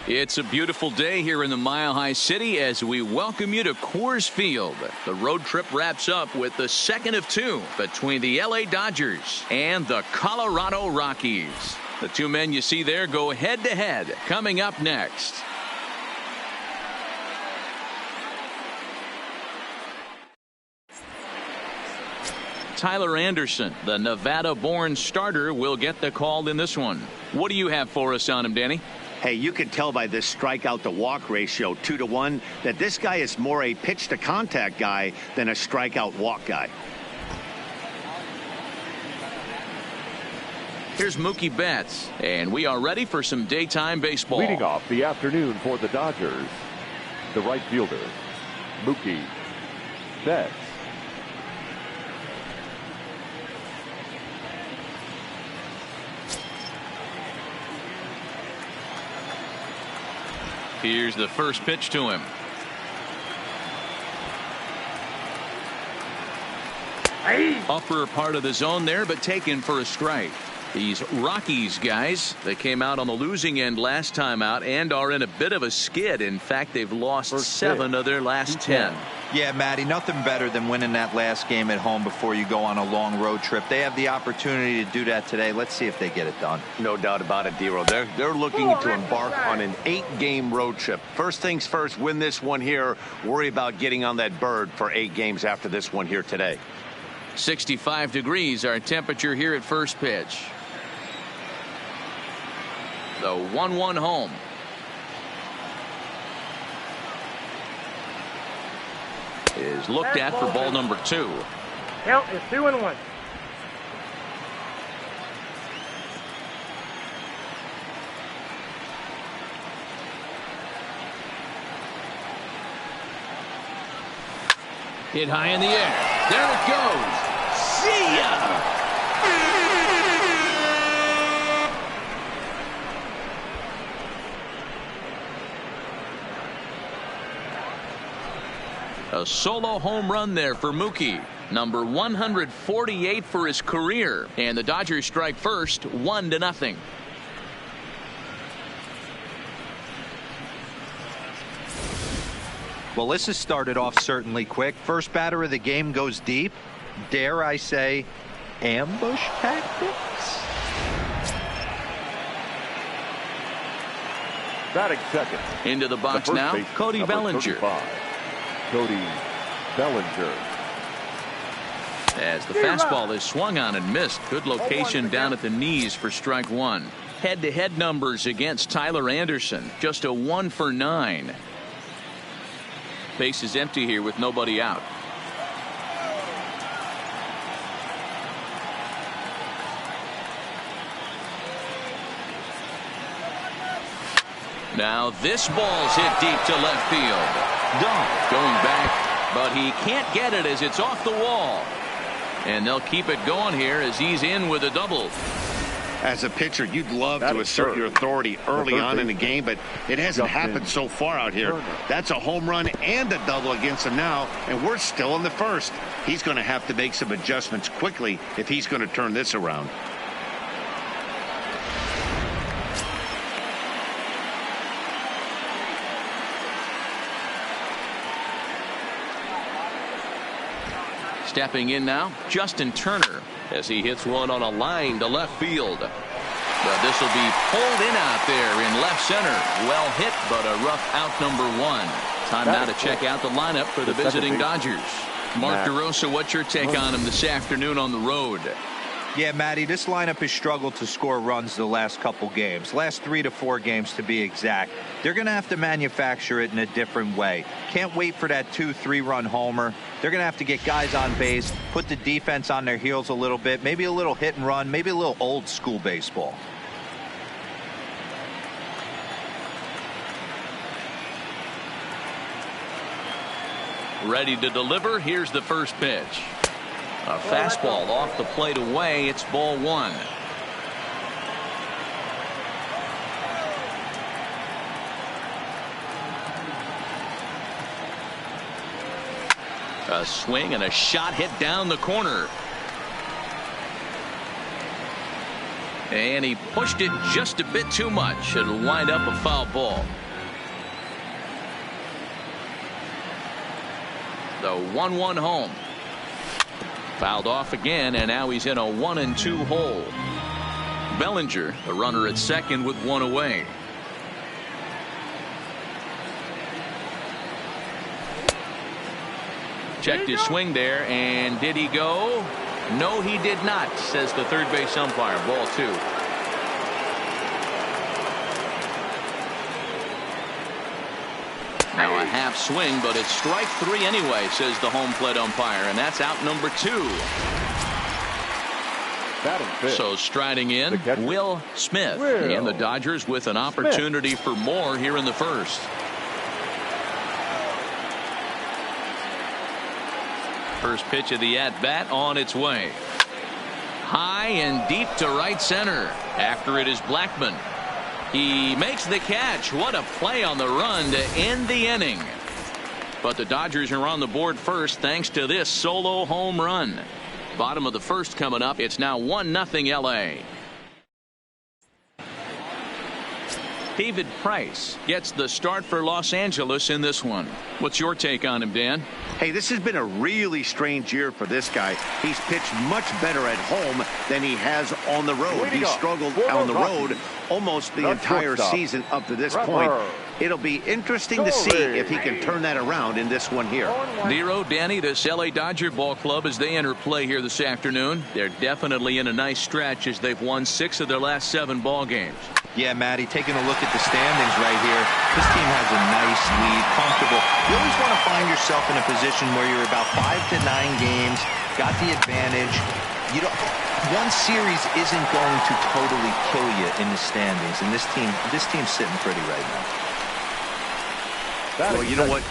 It's a beautiful day here in the Mile High City as we welcome you to Coors Field. The road trip wraps up with the second of two between the LA Dodgers and the Colorado Rockies. The two men you see there go head-to-head coming up next. Tyler Anderson, the Nevada-born starter, will get the call in this one. What do you have for us on him, Danny? Hey, you can tell by this strikeout-to-walk ratio, 2-to-1, that this guy is more a pitch-to-contact guy than a strikeout-walk guy. Here's Mookie Betts, and we are ready for some daytime baseball. Leading off the afternoon for the Dodgers, the right fielder, Mookie Betts. Here's the first pitch to him. Upper part of the zone there, but taken for a strike. These Rockies guys, they came out on the losing end last time out and are in a bit of a skid. In fact, they've lost 7 of their last 10. Yeah, Matty, nothing better than winning that last game at home before you go on a long road trip. They have the opportunity to do that today. Let's see if they get it done. No doubt about it, D-Roll. They're looking to embark on an 8-game road trip. First things first, win this one here. Worry about getting on that bird for 8 games after this one here today. 65 degrees our temperature here at first pitch. The 1-1 home. Is looked at for ball number 2. Count is 2-1. Hit high in the air. There it goes. See ya! A solo home run there for Mookie. Number 148 for his career. And the Dodgers strike first, 1-0. Well, this has started off certainly quick. First batter of the game goes deep. Dare I say, ambush tactics? Batting second. Into the box now, Cody Bellinger. 35. Cody Bellinger. As the fastball is swung on and missed. Good location down at the knees for strike 1. Head-to-head numbers against Tyler Anderson. Just a 1 for 9. Base is empty here with nobody out. Now this ball's hit deep to left field. Dunk going back, but he can't get it as it's off the wall. And they'll keep it going here as he's in with a double. As a pitcher, you'd love to assert your authority early on in the game, but it hasn't happened so far out here. That's a home run and a double against him now, and we're still in the first. He's going to have to make some adjustments quickly if he's going to turn this around. Stepping in now, Justin Turner, as he hits one on a line to left field. But this will be pulled in out there in left center. Well hit, but a rough out number 1. Time now to check out the lineup for the visiting Dodgers. Mark DeRosa, what's your take on him this afternoon on the road? Yeah, Matty, this lineup has struggled to score runs the last couple games. Last 3 to 4 games to be exact. They're going to have to manufacture it in a different way. Can't wait for that 2-3 run homer. They're going to have to get guys on base, put the defense on their heels a little bit, maybe a little hit and run, maybe a little old school baseball. Ready to deliver. Here's the first pitch. A fastball off the plate away. It's ball 1. A swing and a shot hit down the corner. And he pushed it just a bit too much. It'll wind up a foul ball. The 1-1 home. Fouled off again, and now he's in a 1-2 hole. Bellinger, the runner at second with one away. Checked his swing there, and did he go? No, he did not, says the third base umpire. Ball 2. Now a half swing, but it's strike 3 anyway, says the home plate umpire, and that's out number 2. So striding in, Will Smith. And the Dodgers with an opportunity for more here in the first. First pitch of the at-bat on its way. High and deep to right center. After it is Blackmon. He makes the catch. What a play on the run to end the inning. But the Dodgers are on the board first thanks to this solo home run. Bottom of the first coming up. It's now 1-0 LA. David Price gets the start for Los Angeles in this one. What's your take on him, Dan? Hey, this has been a really strange year for this guy. He's pitched much better at home than he has on the road. He struggled on the road almost the entire season up to this point. It'll be interesting to see if he can turn that around in this one here. Nero, Danny, this LA Dodger ball club as they enter play here this afternoon. They're definitely in a nice stretch as they've won 6 of their last 7 ball games. Yeah, Matty, taking a look at the standings right here, this team has a nice lead, comfortable. You always want to find yourself in a position where you're about 5 to 9 games, got the advantage. You don't, one series isn't going to totally kill you in the standings, and this team's sitting pretty right now. Well, you know what?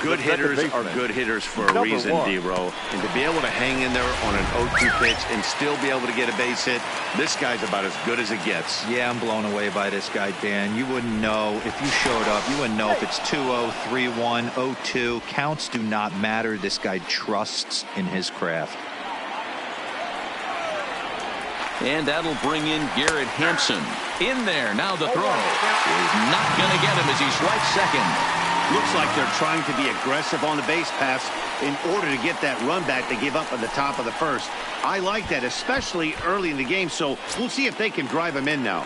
Good hitters are good hitters for a reason, D-Row. And to be able to hang in there on an 0-2 pitch and still be able to get a base hit, this guy's about as good as it gets. Yeah, I'm blown away by this guy, Dan. You wouldn't know if you showed up. You wouldn't know if it's 2-0, 3-1, 0-2. Counts do not matter. This guy trusts in his craft. And that'll bring in Garrett Hampson. In there. Now the throw is not going to get him as he swipes second. Looks like they're trying to be aggressive on the base pass in order to get that run back they gave up at the top of the first. I like that, especially early in the game, so we'll see if they can drive him in now.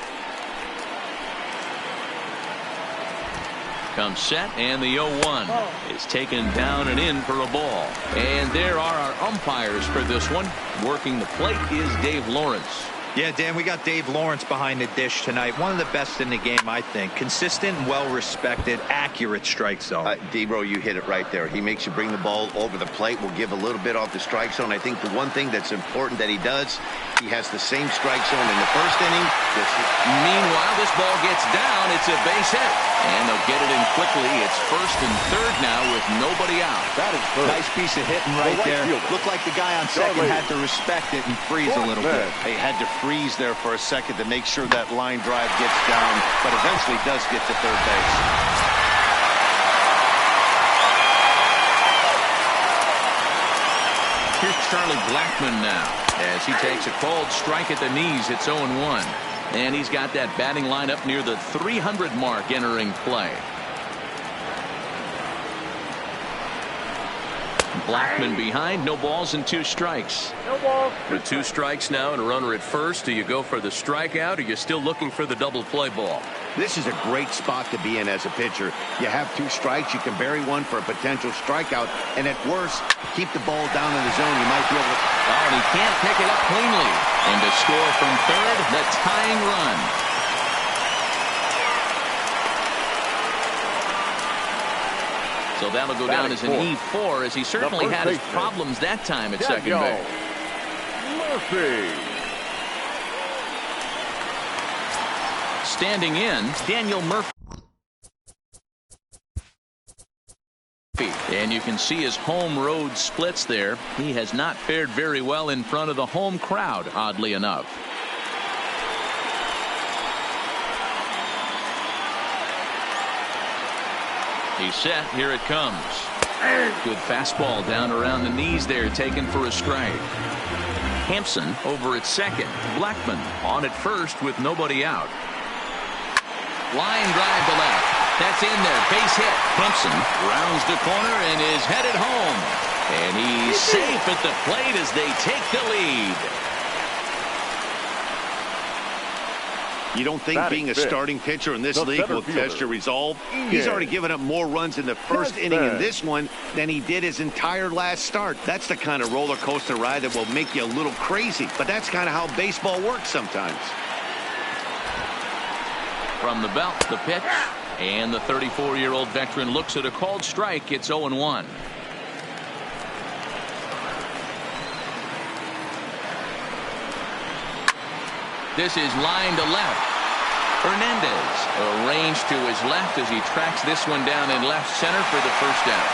Comes set, and the 0-1 is taken down and in for a ball. And there are our umpires for this one. Working the plate is Dave Lawrence. Yeah, Dan, we got Dave Lawrence behind the dish tonight. One of the best in the game, I think. Consistent, well-respected, accurate strike zone. D-Bro, you hit it right there. He makes you bring the ball over the plate. Will give a little bit off the strike zone. I think the one thing that's important that he does, he has the same strike zone in the first inning. Meanwhile, this ball gets down. It's a base hit. And they'll get it in quickly. It's first and third now with nobody out. That is first. Nice piece of hitting right there. Looked like the guy on second had to respect it and freeze a little bit. He had to freeze there for a second to make sure that line drive gets down, but eventually does get to third base. Here's Charlie Blackmon now as he takes a cold strike at the knees. It's 0-1. And he's got that batting line up near the 300 mark entering play. Blackmon behind, no balls and 2 strikes. No balls. With 2 strikes now and a runner at first, do you go for the strikeout or are you still looking for the double play ball? This is a great spot to be in as a pitcher. You have 2 strikes, you can bury one for a potential strikeout, and at worst, keep the ball down in the zone. You might be able to... Oh, and he can't pick it up cleanly. And to score from third, the tying run. So that'll go down as an E4 as he certainly had his problems that time at second base. Murphy. Standing in, Daniel Murphy. And you can see his home road splits there. He has not fared very well in front of the home crowd, oddly enough. He's set. Here it comes. Good fastball down around the knees there, taken for a strike. Hampson over at second. Blackmon on at first with nobody out. Line drive to left. That's in there. Base hit. Hampson rounds the corner and is headed home. And he's safe at the plate as they take the lead. You don't think being a starting pitcher in this league will test your resolve? He's already given up more runs in the first inning in this one than he did his entire last start. That's the kind of roller coaster ride that will make you a little crazy. But that's kind of how baseball works sometimes. From the belt, the pitch. And the 34-year-old veteran looks at a called strike. It's 0-1. This is line to left. Hernandez arranged to his left as he tracks this one down in left center for the first out.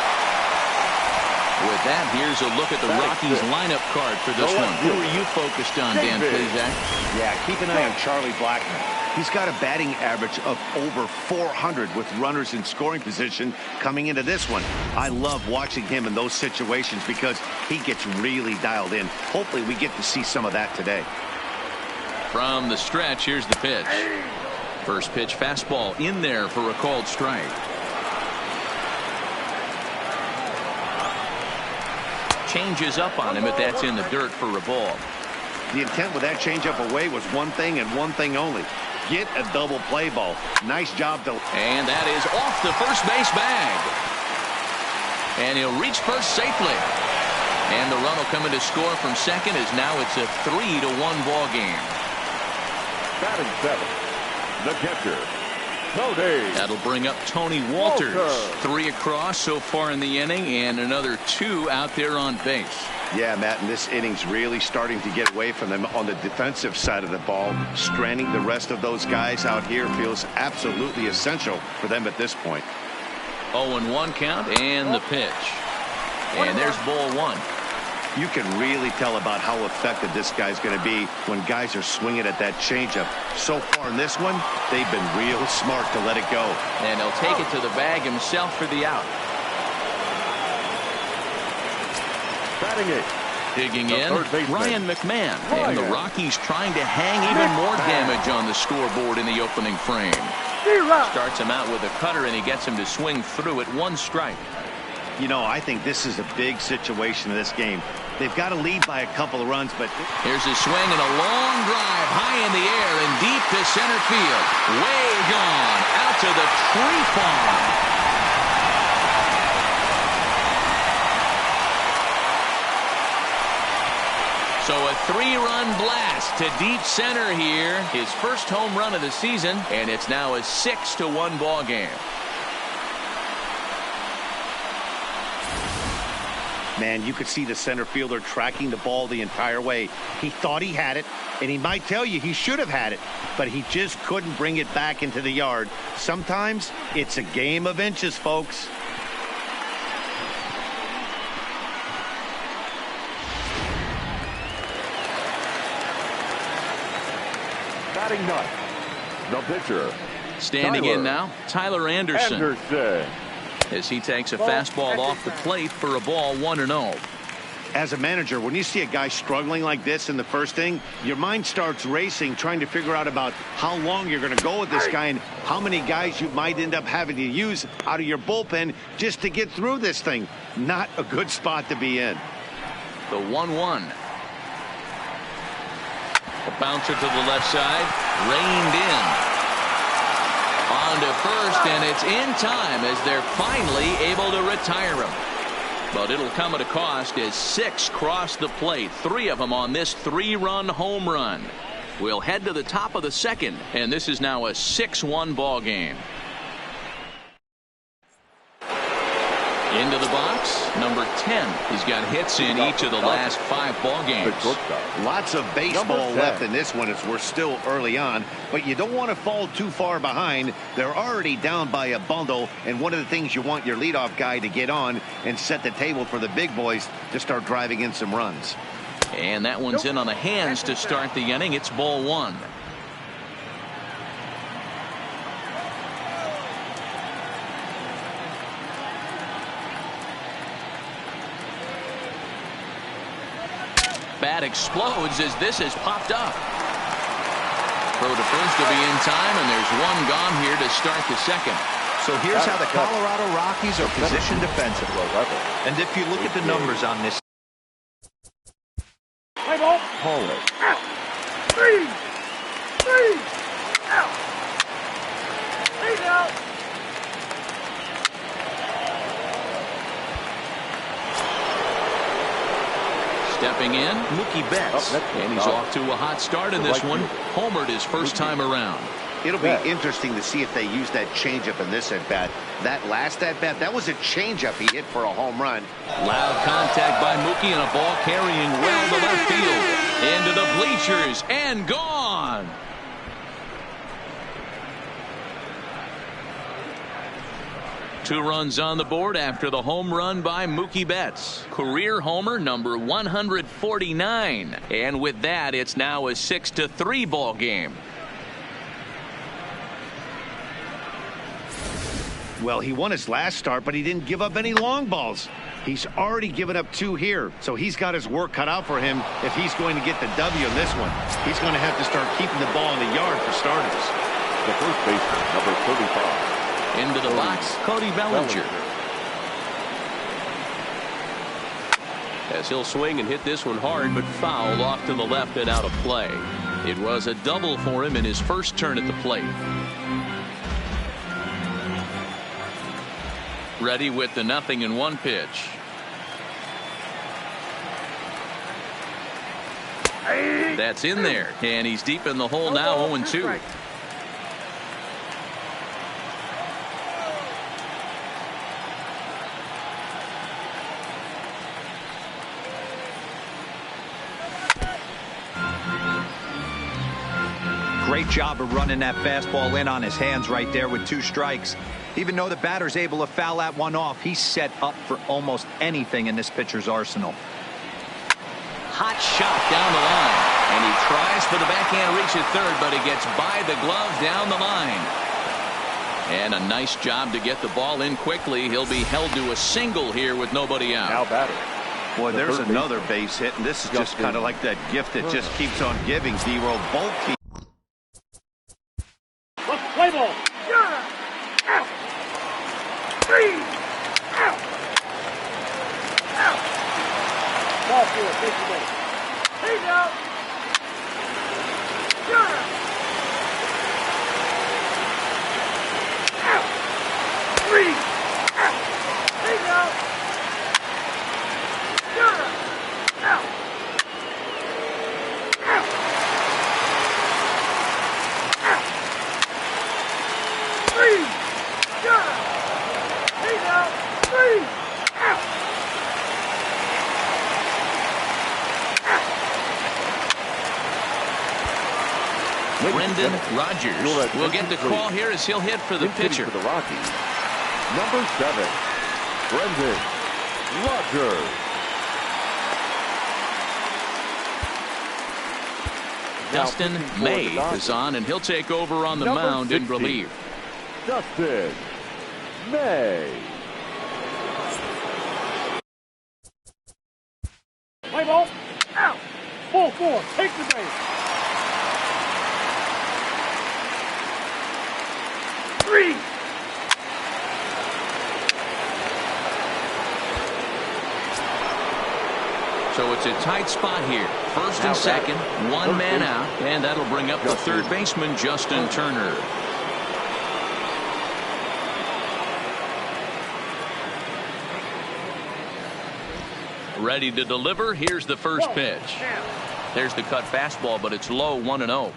With that, here's a look at the Rockies lineup card for this one. Who are you focused on, Dan Plesac? Yeah, keep an eye on Charlie Blackmon. He's got a batting average of over 400 with runners in scoring position coming into this one. I love watching him in those situations because he gets really dialed in. Hopefully we get to see some of that today. From the stretch, here's the pitch. First pitch fastball in there for a called strike. Changes up on him, but that's in the dirt for a ball. The intent with that changeup away was one thing and one thing only. Get a double play ball. Nice job to... And that is off the first base bag. And he'll reach first safely. And the run will come in to score from second as now it's a 3-1 ball game. Batting seven, the catcher, Tony. That'll bring up Tony Walters. 3 across so far in the inning and another 2 out there on base. Yeah, Matt, and this inning's really starting to get away from them on the defensive side of the ball. Stranding the rest of those guys out here feels absolutely essential for them at this point. 0-1 count and the pitch. And there's ball 1. You can really tell about how effective this guy's going to be when guys are swinging at that changeup. So far in this one, they've been real smart to let it go. And he'll take it to the bag himself for the out. Batting eight. Digging in, Ryan McMahon. And the Rockies trying to hang even more damage on the scoreboard in the opening frame. Starts him out with a cutter, and he gets him to swing through it. 1 strike. You know, I think this is a big situation in this game. They've got to lead by a couple of runs, but... Here's a swing and a long drive high in the air and deep to center field. Way gone. Out to the tree farm. So a 3-run blast to deep center here. His first home run of the season, and it's now a 6-1 ball game. Man, you could see the center fielder tracking the ball the entire way. He thought he had it, and he might tell you he should have had it, but he just couldn't bring it back into the yard. Sometimes it's a game of inches, folks. Batting ninth, the pitcher. Standing in now, Tyler Anderson. As he takes a fastball off the plate for a ball. 1-0. As a manager, when you see a guy struggling like this in the first inning, your mind starts racing trying to figure out about how long you're going to go with this guy and how many guys you might end up having to use out of your bullpen just to get through this thing. Not a good spot to be in. The 1-1. A bouncer to the left side, reined in. On to first, and it's in time as they're finally able to retire him. But it'll come at a cost as 6 cross the plate, 3 of them on this 3-run home run. We'll head to the top of the second, and this is now a 6-1 ball game. Into the box, number 10. He's got hits in each of the last 5 ball games. Lots of baseball left in this one as we're still early on, but you don't want to fall too far behind. They're already down by a bundle, and one of the things you want your leadoff guy to get on and set the table for the big boys to start driving in some runs. And that one's in on the hands to start the inning. It's ball 1. Bat explodes as this has popped up. Throw to first will be in time, and there's one gone here to start the second. So here's how the Colorado Rockies are positioned defensively. And if you look at the numbers on this. Play ball. Call it. Out. Three. Out. Lead out. Stepping in, Mookie Betts. And he's off to a hot start in this one. Homered his first time around. It'll be interesting to see if they use that changeup in this at-bat. That last at-bat, that was a changeup he hit for a home run. Loud contact by Mookie and a ball carrying well to left field. Into the bleachers and gone. Two runs on the board after the home run by Mookie Betts. Career homer number 149. And with that, it's now a 6-3 ball game. Well, he won his last start, but he didn't give up any long balls. He's already given up 2 here, so he's got his work cut out for him if he's going to get the W in this one. He's going to have to start keeping the ball in the yard for starters. The first baseman, number 35. Into the box, Cody Bellinger. As he'll swing and hit this one hard, but foul off to the left and out of play. It was a double for him in his first turn at the plate. Ready with the 0-1 pitch. That's in there, and he's deep in the hole now, 0-2. Great job of running that fastball in on his hands right there with 2 strikes. Even though the batter's able to foul that one off, he's set up for almost anything in this pitcher's arsenal. Hot shot down the line, and he tries for the backhand reach at third, but he gets by the glove down the line. And a nice job to get the ball in quickly. He'll be held to a single here with nobody out. Now batter. Boy, there's another base hit, and this is just kind of like that gift that just keeps on giving, D-Roll. Both teams. Play ball. Out. 3. Out. Out. Ball field. Take the base. Lead out. Out. 3. Out. Lead out. Out. Brendan Rodgers will get the call here as he'll hit for the pitcher. For the Rockies, number 7, Brendan Rodgers. Dustin May is on, and he'll take over on the mound in relief. Dustin May. Play ball. Out. 4-4. Take the base. 3. So it's a tight spot here. First and second, one man out, and that'll bring up the third baseman, Justin Turner. Ready to deliver. Here's the first pitch. There's the cut fastball, but it's low, 1-0.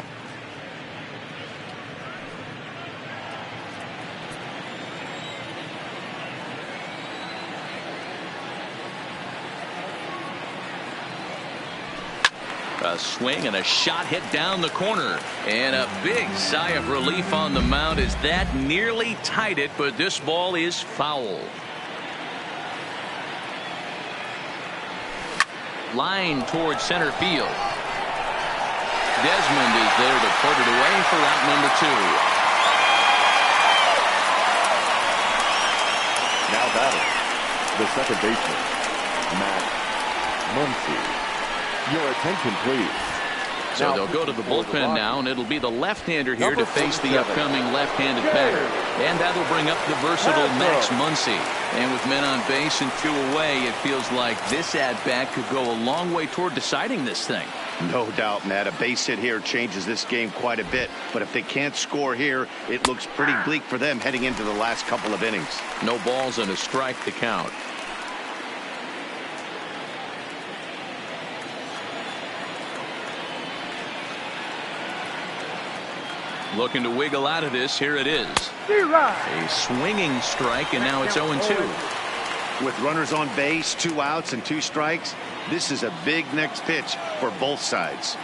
A swing and a shot hit down the corner, and a big sigh of relief on the mound as that nearly tied it, but this ball is foul. Line towards center field. Desmond is there to put it away for out number 2. Now batting, the second baseman, Matt Muncy. Your attention, please. So they'll go to the bullpen now, and it'll be the left-hander here to face the upcoming left-handed batter. And that'll bring up the versatile Max Muncy. And with men on base and 2 away, it feels like this at-bat could go a long way toward deciding this thing. No doubt, Matt. A base hit here changes this game quite a bit. But if they can't score here, it looks pretty bleak for them heading into the last couple of innings. No balls and a strike to count. Looking to wiggle out of this. Here it is. A swinging strike, and now it's 0-2. With runners on base, 2 outs and 2 strikes, this is a big next pitch for both sides.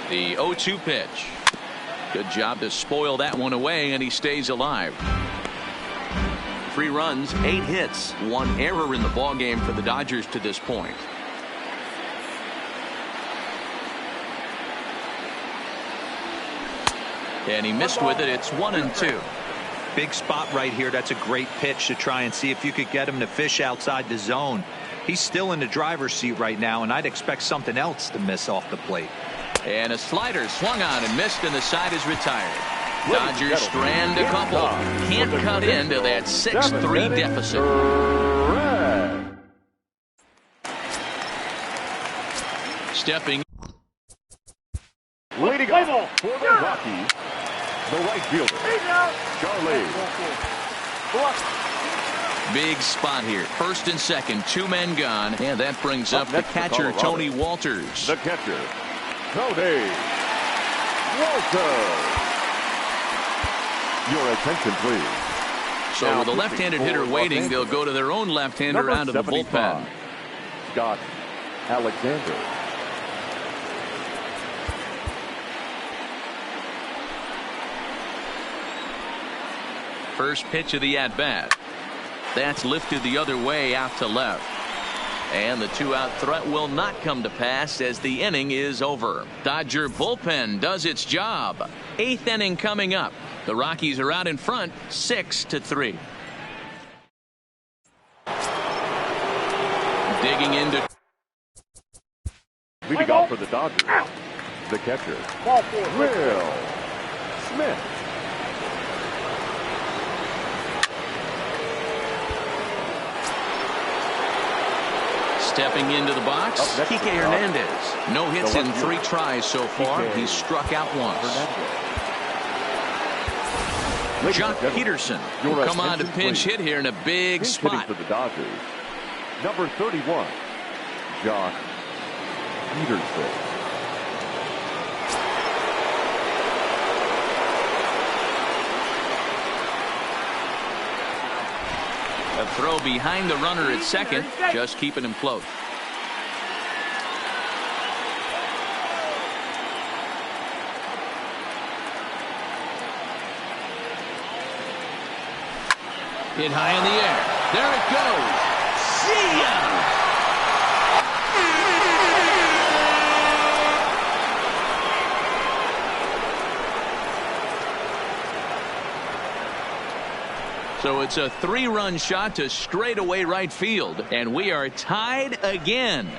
The 0-2 pitch. Good job to spoil that one away, and he stays alive. 3 runs, 8 hits, 1 error in the ballgame for the Dodgers to this point. And he missed with it. It's 1-2. Big spot right here. That's a great pitch to try and see if you could get him to fish outside the zone. He's still in the driver's seat right now, and I'd expect something else to miss off the plate. And a slider swung on and missed, and the side is retired. Dodgers strand a couple. Can't cut into that 6-3 deficit. Stepping. Leading off for the Rockies, the right fielder, Charlie. Big spot here. First and second, 2 men gone. And that brings up the catcher, Tony Walters. The catcher, Tony Walters. Your attention, please. So with a left-handed hitter waiting, they'll go to their own left-hander out of the bullpen. Scott Alexander. First pitch of the at-bat. That's lifted the other way out to left. And the 2-out threat will not come to pass as the inning is over. Dodger bullpen does its job. 8th inning coming up. The Rockies are out in front 6-3. Digging into. Leading off for the Dodgers, the catcher, Will Smith. Stepping into the box, Kike Hernandez. No hits in 3 tries so far. He's struck out once. Jock Peterson will come on to pinch hit here in a big spot. For the Dodgers, number 31, Jock Peterson. A throw behind the runner at second, just keeping him close. Hit high in the air. There it goes. See ya! So it's a 3-run shot to straightaway right field, and we are tied again.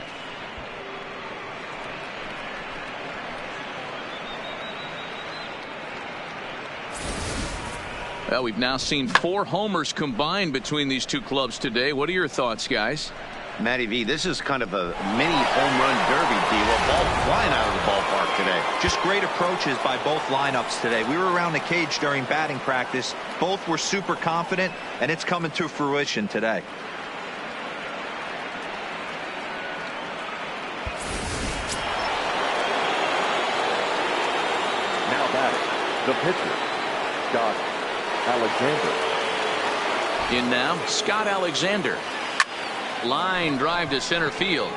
Well, we've now seen 4 homers combined between these 2 clubs today. What are your thoughts, guys? Matty V, this is kind of a mini home run derby deal. A ball flying out of the ballpark today. Just great approaches by both lineups today. We were around the cage during batting practice. Both were super confident, and it's coming to fruition today. Now batting, the pitcher, Scott Alexander. In now, Scott Alexander. Line drive to center field.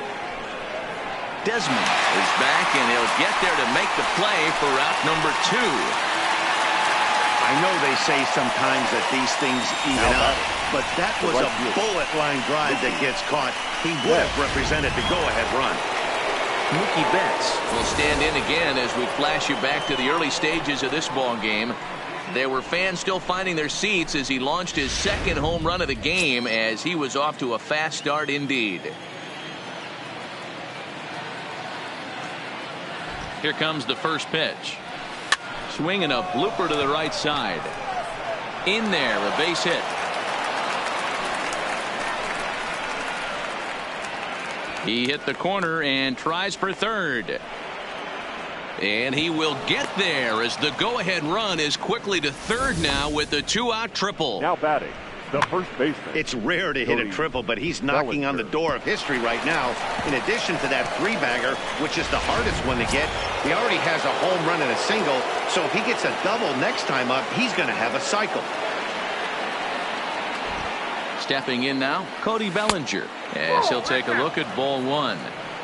Desmond is back, and he'll get there to make the play for out number 2. I know they say sometimes that these things even up, but that was a bullet line drive that gets caught. He would have represented the go-ahead run. Mookie Betts will stand in again as we flash you back to the early stages of this ball game. There were fans still finding their seats as he launched his second home run of the game, as he was off to a fast start indeed. Here comes the first pitch. Swinging a blooper to the right side. In there, a base hit. He hit the corner and tries for third. And he will get there as the go-ahead run is quickly to third now with the 2-out triple. Now batting, the first baseman. It's rare to hit a triple, but he's knocking on the door of history right now. In addition to that three-bagger, which is the hardest one to get, he already has a home run and a single. So if he gets a double next time up, he's going to have a cycle. Stepping in now, Cody Bellinger, as he'll take a look at ball one.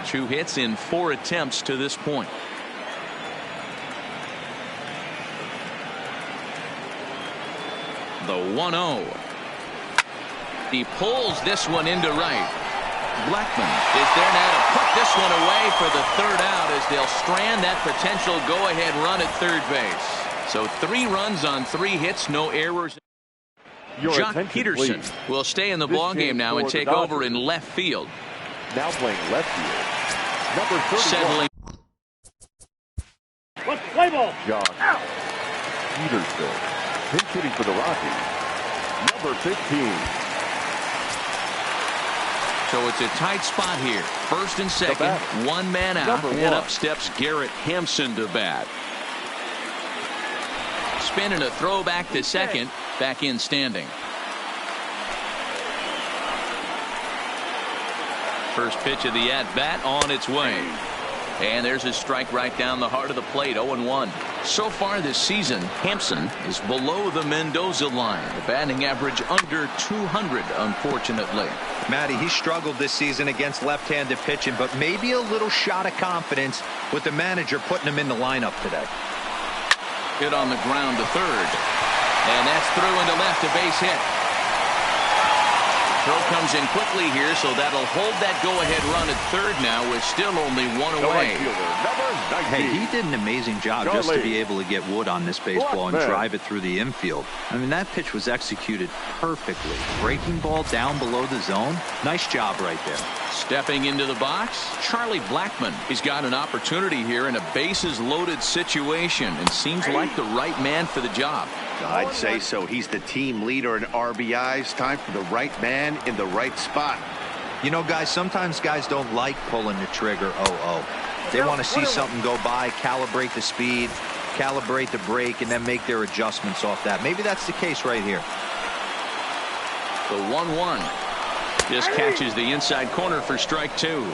2 hits in 4 attempts to this point. The 1-0. He pulls this one into right. Blackmon is there now to put this one away for the 3rd out as they'll strand that potential go-ahead run at third base. So 3 runs on 3 hits, no errors. Jock Peterson will stay in the ballgame now and take over in left field. Now playing left field, number 31. Settling. Let's play ball. Jock Peterson, pinch hitting for the Rockies, number 15. So it's a tight spot here. First and second, 1 man out, and up steps Garrett Hampson to bat. Spin and a throw back to second. Back in standing. First pitch of the at-bat on its way. And there's a strike right down the heart of the plate, 0-1. So far this season, Hampson is below the Mendoza line. The batting average under 200, unfortunately. Matty, he struggled this season against left-handed pitching, but maybe a little shot of confidence with the manager putting him in the lineup today. Hit on the ground to third. And that's through into left, a base hit. Throw comes in quickly here, so that'll hold that go-ahead run at third now with still only 1 away. Hey, he did an amazing job just to be able to get wood on this baseball and drive it through the infield. I mean, that pitch was executed perfectly. Breaking ball down below the zone. Nice job right there. Stepping into the box, Charlie Blackmon. He's got an opportunity here in a bases-loaded situation and seems like the right man for the job. I'd say so. He's the team leader in RBIs. Time for the right man in the right spot. You know, guys, sometimes guys don't like pulling the trigger 0-0. They want to see something go by, calibrate the speed, calibrate the break, and then make their adjustments off that. Maybe that's the case right here. The 1-1 just catches the inside corner for strike 2.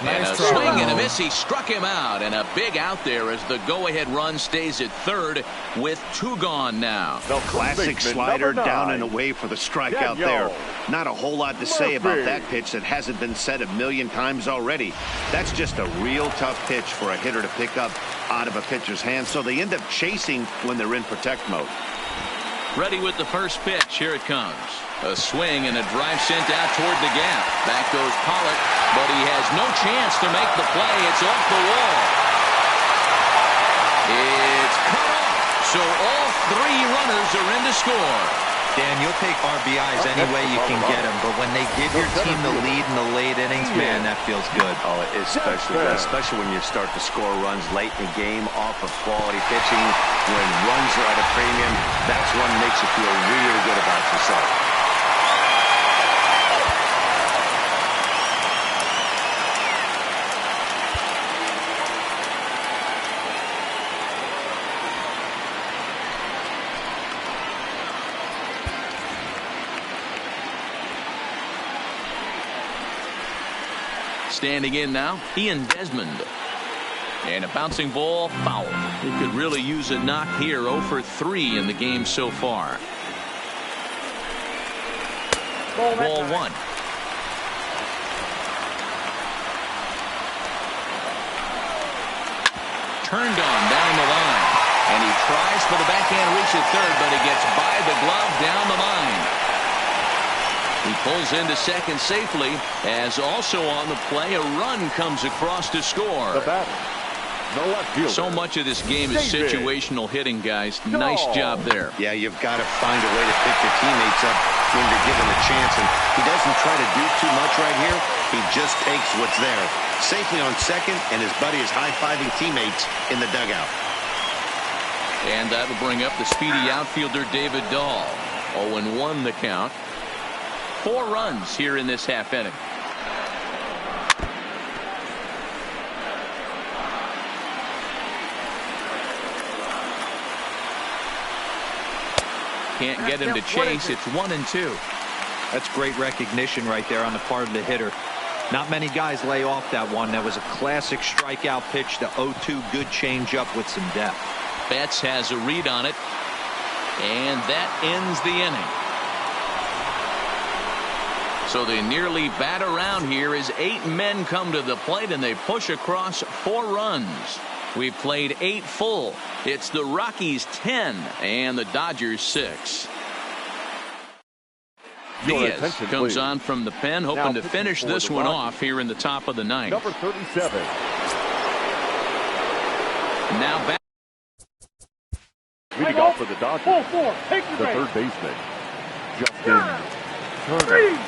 And a swing and a miss. He struck him out, and a big out there as the go-ahead run stays at third with 2 gone now. The classic slider down and away for the strikeout there. Not a whole lot to say about that pitch that hasn't been said a million times already. That's just a real tough pitch for a hitter to pick up out of a pitcher's hand, so they end up chasing when they're in protect mode. Ready with the first pitch. Here it comes. A swing and a drive sent out toward the gap. Back goes Pollock, but he has no chance to make the play. It's off the wall. It's cut off. So all 3 runners are in to score. Dan, you'll take RBIs any way you can get them, but when they give your team the lead in the late innings, man, that feels good. Oh, especially when you start to score runs late in the game off of quality pitching, when runs are at a premium, that's what makes you feel really good about yourself. Standing in now, Ian Desmond. And a bouncing ball, foul. He could really use a knock here. 0 for 3 in the game so far. Ball 1. Turned on down the line. And he tries for the backhand reach at third, but he gets by the glove down the line. He pulls into second safely, as also on the play, a run comes across to score. The batter, the left fielder. So much of this game is situational hitting, guys. Nice job there. Yeah, you've got to find a way to pick your teammates up when you're given a chance, and he doesn't try to do too much right here. He just takes what's there. Safely on second, and his buddy is high-fiving teammates in the dugout. And that'll bring up the speedy outfielder David Dahl. 0-1 the count. 4 runs here in this half inning. Can't get him to chase. It's 1-2. That's great recognition right there on the part of the hitter. Not many guys lay off that one. That was a classic strikeout pitch. The 0-2 good changeup with some depth. Betts has a read on it, and that ends the inning. So they nearly bat around here as 8 men come to the plate, and they push across 4 runs. We've played 8 full. It's the Rockies 10 and the Dodgers 6. Diaz comes on from the pen, hoping to finish this one off here in the top of the 9th. Number 37. Now back. Leading off for the Dodgers, the third baseman, Justin Turner.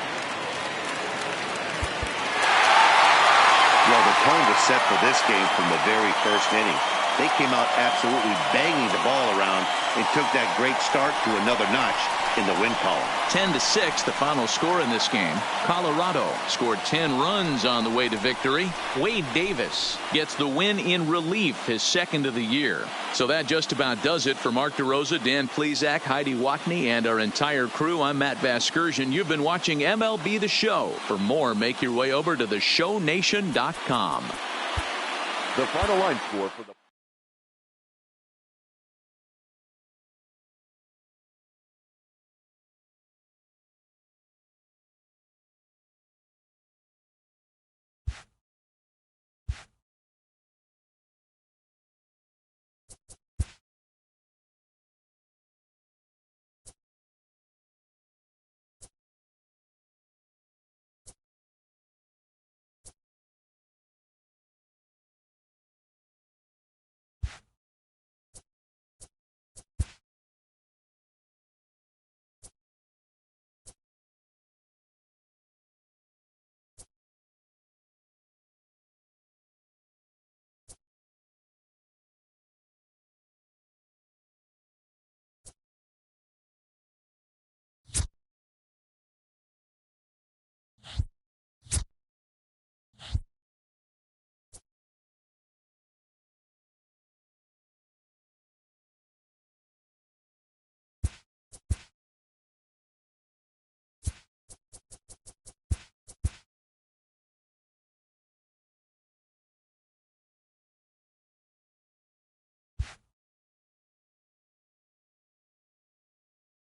Well, the tone was set for this game from the very first inning. They came out absolutely banging the ball around and took that great start to another notch in the win column. 10-6 the final score in this game. Colorado scored 10 runs on the way to victory. Wade Davis gets the win in relief, his 2nd of the year. So that just about does it for Mark DeRosa, Dan Plesac, Heidi Watney, and our entire crew. I'm Matt Vasgersian. You've been watching MLB The Show. For more, make your way over to theshownation.com. The final line score for the